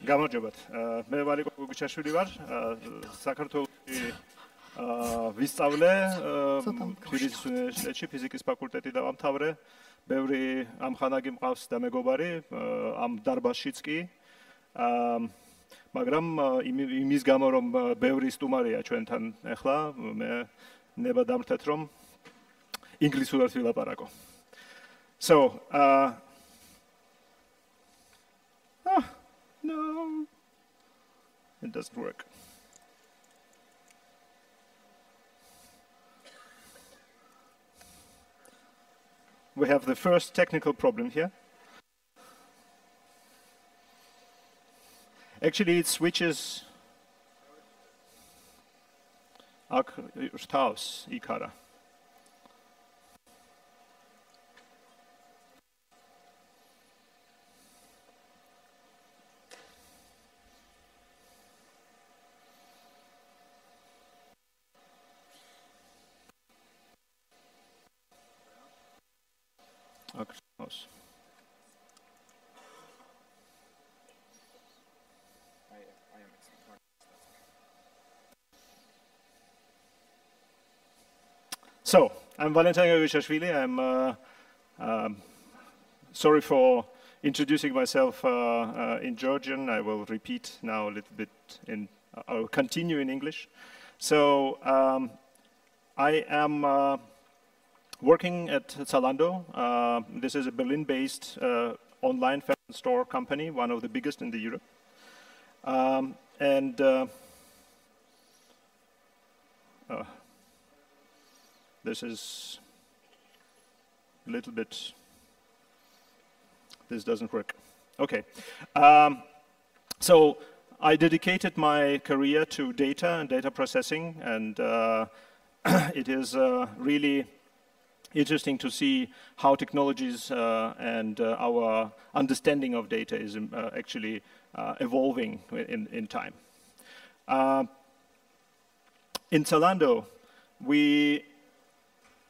გამარჯობათ. მე ვალიკო გოგიჩაშვილი ვარ. საქართველოში ვისწავლე თბილისის უნივერსიტეტში ფიზიკის ფაკულტეტი დავამთავრე. ბევრი ამხანაგი მყავს და მეგობარი ამ დარბაზშიც კი. მაგრამ იმის გამო რომ ბევრი სტუმარია ჩვენთან ახლა მე ნება დამრთეთ რომ ინგლისურად ვილაპარაკო. So, no, it doesn't work. We have the first technical problem here. Actually, it switches Taos, Ikara. So, I'm Valentine Gogichashvili. I'm sorry for introducing myself in Georgian. I will repeat now a little bit I'll continue in English. So, I am working at Zalando. This is a Berlin-based online fashion store company, one of the biggest in Europe. This is a little bit, this doesn't work. Okay. So I dedicated my career to data and data processing, and it is really interesting to see how technologies and our understanding of data is actually evolving in time. In Zalando, we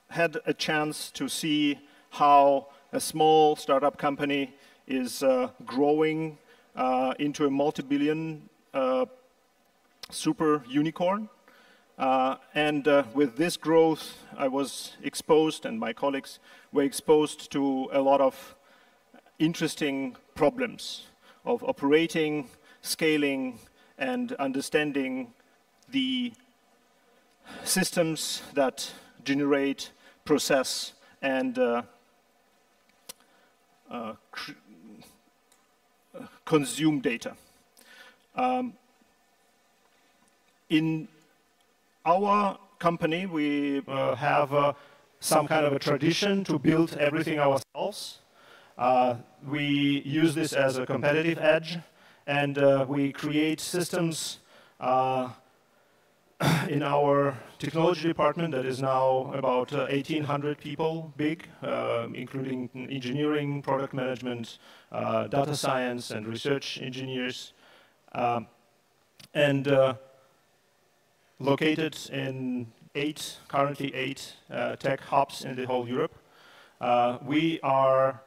had a chance to see how a small startup company is growing into a multi-billion super unicorn. With this growth, I was exposed, and my colleagues were exposed to a lot of interesting problems of operating, scaling, and understanding the systems that generate, process, and consume data. In our company, we have some kind of a tradition to build everything ourselves. We use this as a competitive edge, and we create systems in our technology department that is now about 1,800 people big, including engineering, product management, data science, and research engineers. Located in currently eight tech hubs in the whole Europe. We are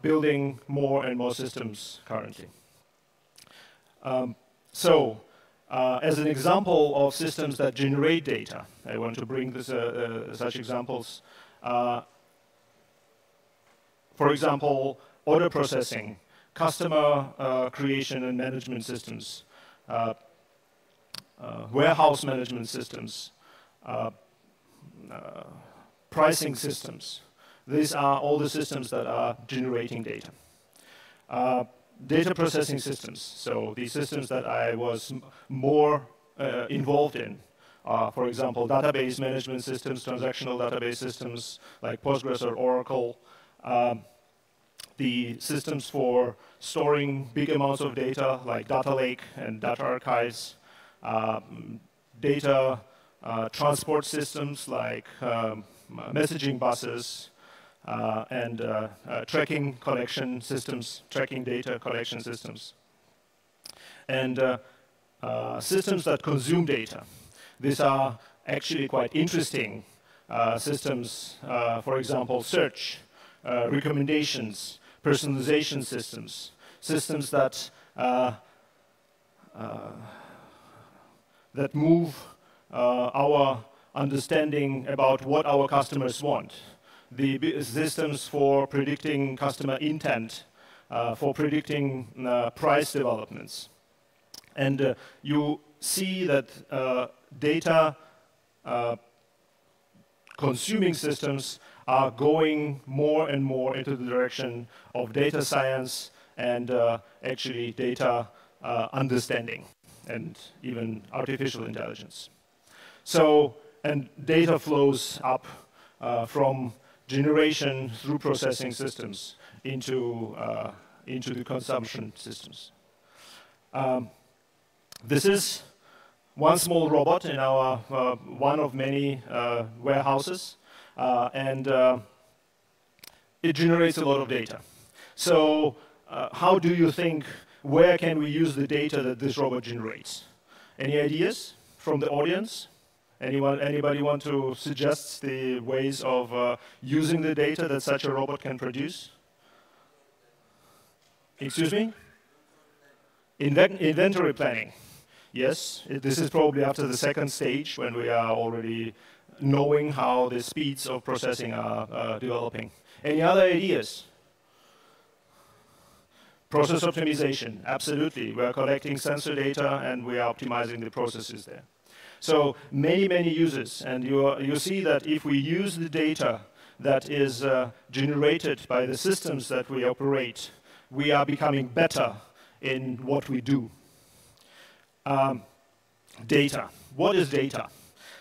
building more and more systems currently. As an example of systems that generate data, I want to bring this, such examples. For example, order processing, customer creation and management systems, warehouse management systems, pricing systems. These are all the systems that are generating data. Data processing systems, so the systems that I was more involved in, for example, database management systems, transactional database systems like Postgres or Oracle, the systems for storing big amounts of data like data lake and data archives, data transport systems like messaging buses, and tracking collection systems, tracking data collection systems. And systems that consume data. These are actually quite interesting systems, for example, search, recommendations, personalization systems, systems that that move our understanding about what our customers want. The systems for predicting customer intent, for predicting price developments. And you see that data consuming systems are going more and more into the direction of data science and actually data understanding and even artificial intelligence. So, and data flows up from generation through processing systems into the consumption systems. This is one small robot in our one of many warehouses, and it generates a lot of data. So how do you think, where can we use the data that this robot generates? Any ideas from the audience? Anybody want to suggest the ways of using the data that such a robot can produce? Excuse me? Inventory planning. Yes, this is probably after the second stage when we are already knowing how the speeds of processing are developing. Any other ideas? Process optimization, absolutely. We are collecting sensor data and we are optimizing the processes there. So many, many uses, and you see that if we use the data that is generated by the systems that we operate, we are becoming better in what we do. Data. What is data?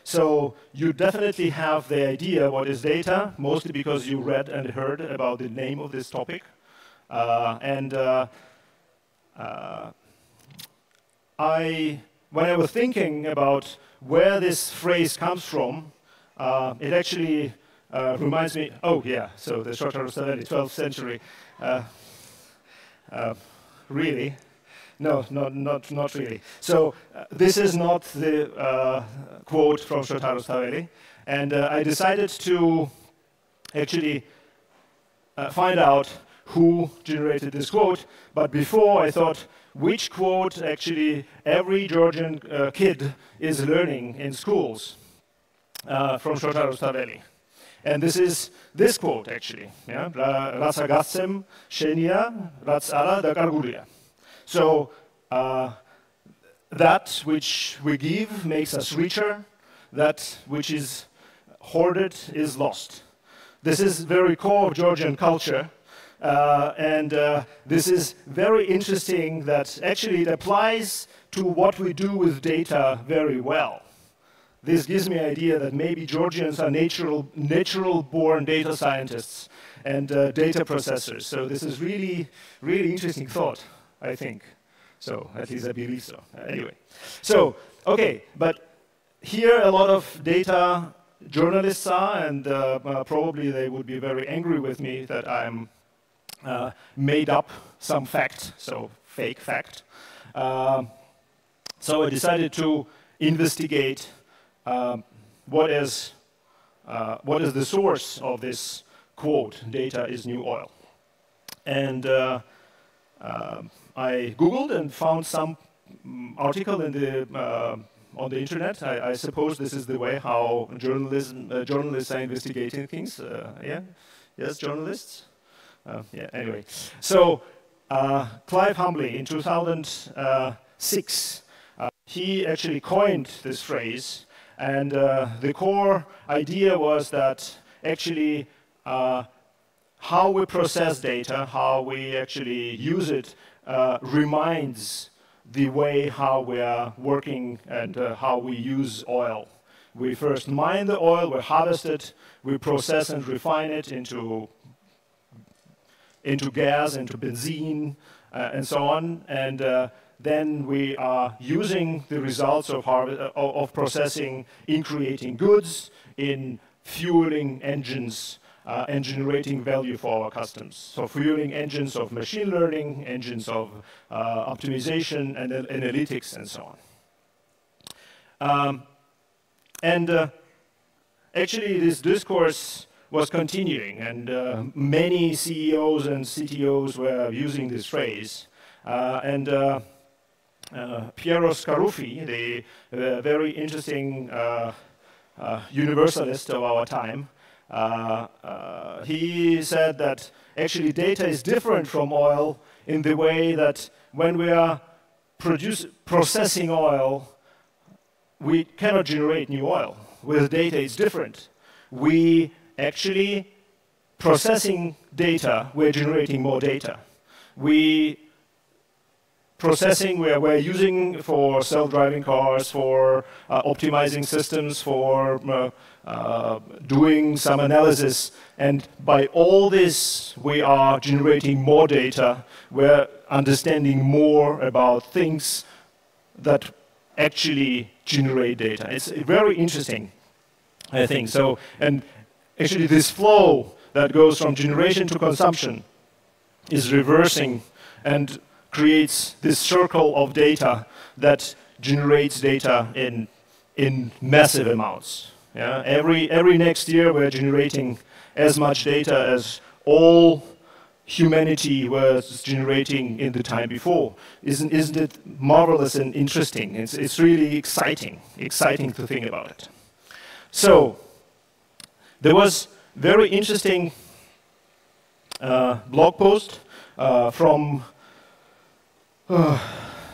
So you definitely have the idea what is data, mostly because you read and heard about the name of this topic. When I was thinking about where this phrase comes from, it actually reminds me, oh yeah, so the Shota Rustaveli, 12th century. Really? No, not really. So this is not the quote from Shota Rustaveli, and I decided to actually find out who generated this quote, but before I thought, which quote actually every Georgian kid is learning in schools from Shota Rustaveli. And this is this quote actually, yeah? Rasagatsem shenia ratsara da karguria. So that which we give makes us richer, that which is hoarded is lost. This is very core of Georgian culture. This is very interesting that actually it applies to what we do with data very well. This gives me an idea that maybe Georgians are natural-born data scientists and data processors. So this is really, really interesting thought, I think. So at least I believe so. Anyway, so okay, but here a lot of data journalists are, and probably they would be very angry with me that I'm made up some fact, so fake fact. So I decided to investigate what is the source of this quote, data is new oil. And I Googled and found some article in on the internet. I suppose this is the way how journalists are investigating things. Yeah? Yes, journalists? Yeah, anyway. So Clive Humbley in 2006, he actually coined this phrase, and the core idea was that actually how we process data, how we actually use it, reminds the way how we are working and how we use oil. We first mine the oil, we harvest it, we process and refine it into gas, into benzene, and so on. And then we are using the results of processing in creating goods, in fueling engines, and generating value for our customers. So fueling engines of machine learning, engines of optimization and analytics, and so on. Actually, this discourse was continuing, and many CEOs and CTOs were using this phrase. Piero Scaruffi, the very interesting universalist of our time, he said that actually data is different from oil in the way that when we are processing oil, we cannot generate new oil. With data, it's different. We actually, processing data, we're generating more data. We're using for self-driving cars, for optimizing systems, for doing some analysis. And by all this, we are generating more data. We're understanding more about things that actually generate data. It's very interesting, I think. So, and actually this flow that goes from generation to consumption is reversing and creates this circle of data that generates data in massive amounts. Yeah? Every next year we're generating as much data as all humanity was generating in the time before. Isn't it marvelous and interesting? It's really exciting to think about it. So there was very interesting blog post from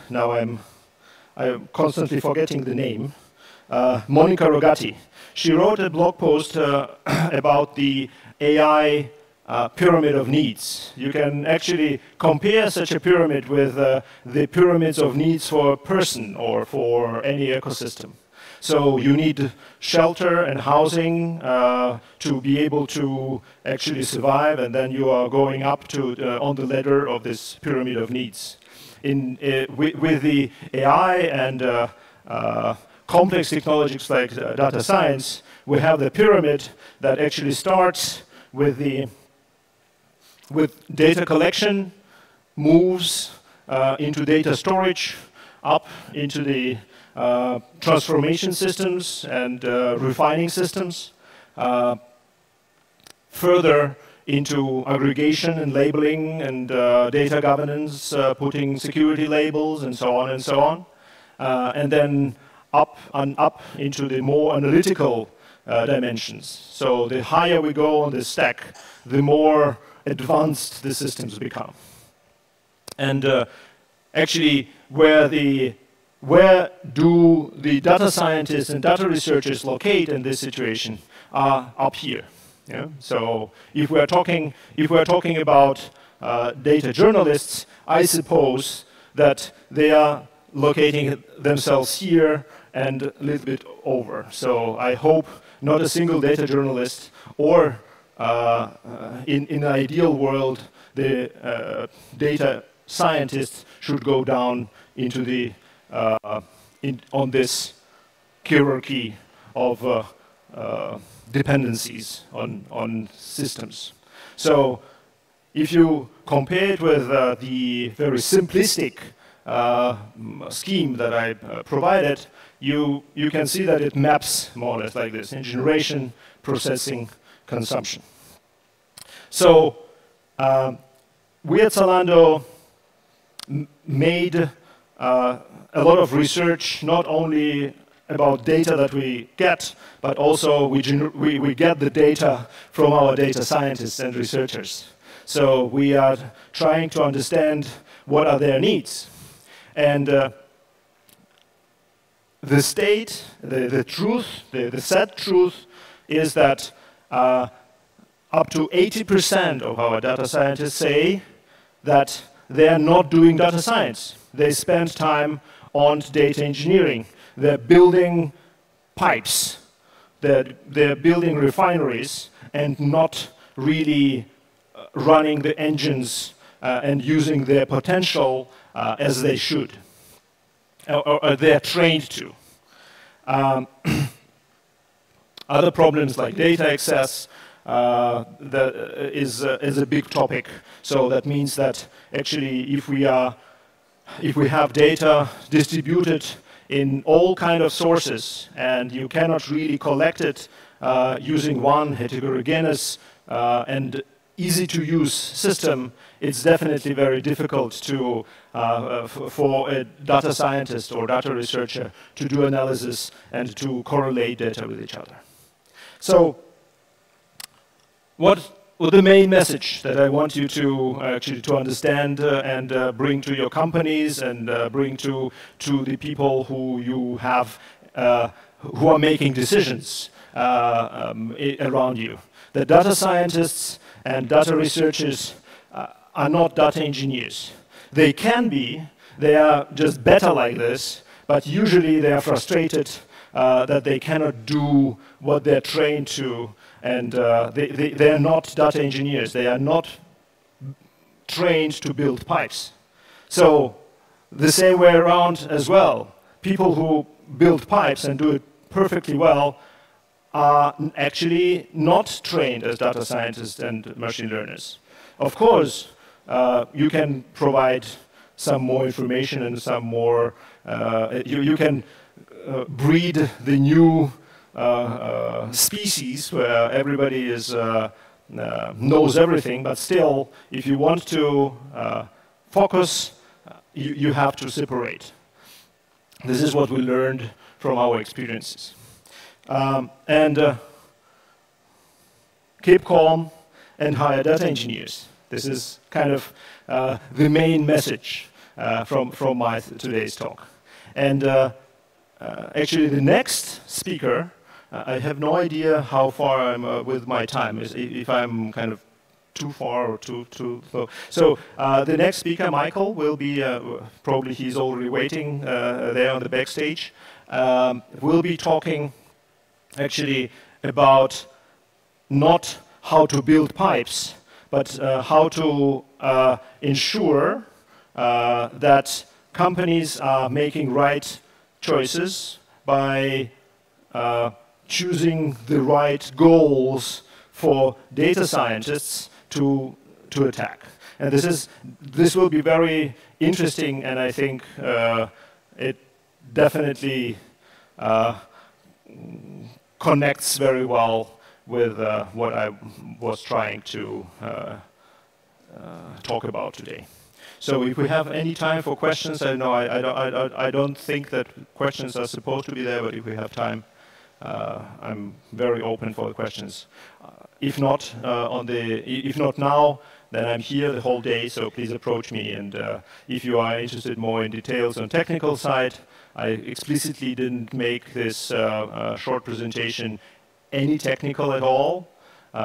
now I'm constantly forgetting the name, Monica Rogati. She wrote a blog post about the AI pyramid of needs. You can actually compare such a pyramid with the pyramids of needs for a person or for any ecosystem. So you need shelter and housing to be able to actually survive, and then you are going up to on the ladder of this pyramid of needs. With the AI and complex technologies like data science, we have the pyramid that actually starts with data collection, moves into data storage, up into the transformation systems and refining systems, further into aggregation and labeling and data governance, putting security labels and so on, and then up and up into the more analytical dimensions. So the higher we go on the stack, the more advanced the systems become. And actually, where do the data scientists and data researchers locate in this situation are up here. Yeah? So if we're talking about data journalists, I suppose that they are locating themselves here and a little bit over. So I hope not a single data journalist, or in an ideal world, the data scientists should go down into the on this hierarchy of dependencies on systems. So if you compare it with the very simplistic scheme that I provided, you can see that it maps more or less like this: in generation, processing, consumption. So we at Zalando made a lot of research, not only about data that we get, but also we get the data from our data scientists and researchers. So we are trying to understand what are their needs. And the state, the truth, the sad truth is that up to 80% of our data scientists say that they are not doing data science. They spend time on data engineering. They're building pipes. They're building refineries and not really running the engines and using their potential as they should, or they're trained to. Other problems like data access is a big topic. So that means that actually if we have data distributed in all kind of sources and you cannot really collect it using one heterogeneous and easy-to-use system, it's definitely very difficult to, for a data scientist or data researcher to do analysis and to correlate data with each other. So, what the main message that I want you to actually to understand and bring to your companies and bring to the people who you have, who are making decisions around you. The data scientists and data researchers are not data engineers. They can be, they are just better like this, but usually they are frustrated that they cannot do what they're trained to, and they are not data engineers. They are not trained to build pipes. So the same way around as well. People who build pipes and do it perfectly well are actually not trained as data scientists and machine learners. Of course, you can provide some more information and some more, you can breed the new species where everybody is, knows everything, but still, if you want to focus, you have to separate. This is what we learned from our experiences. Keep calm and hire data engineers. This is kind of the main message from my today's talk. And actually the next speaker, I have no idea how far I'm with my time, if I'm kind of too far or too slow. So the next speaker, Michael, will be, probably he's already waiting there on the backstage, will be talking actually about not how to build pipes, but how to ensure that companies are making right choices by choosing the right goals for data scientists to attack. And this will be very interesting, and I think it definitely connects very well with what I was trying to talk about today. So if we have any time for questions, I know I don't think that questions are supposed to be there, but if we have time, I'm very open for the questions. If not if not now, then I'm here the whole day, so please approach me. And if you are interested more in details on technical side, I explicitly didn't make this short presentation any technical at all.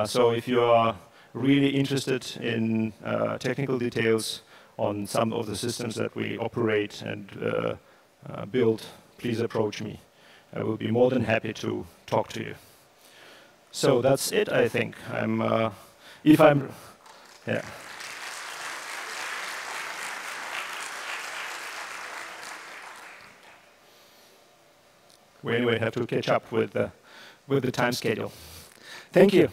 So if you are really interested in technical details on some of the systems that we operate and build, please approach me. I will be more than happy to talk to you. So that's it, I think. Yeah. We anyway have to catch up with the time schedule. Thank you.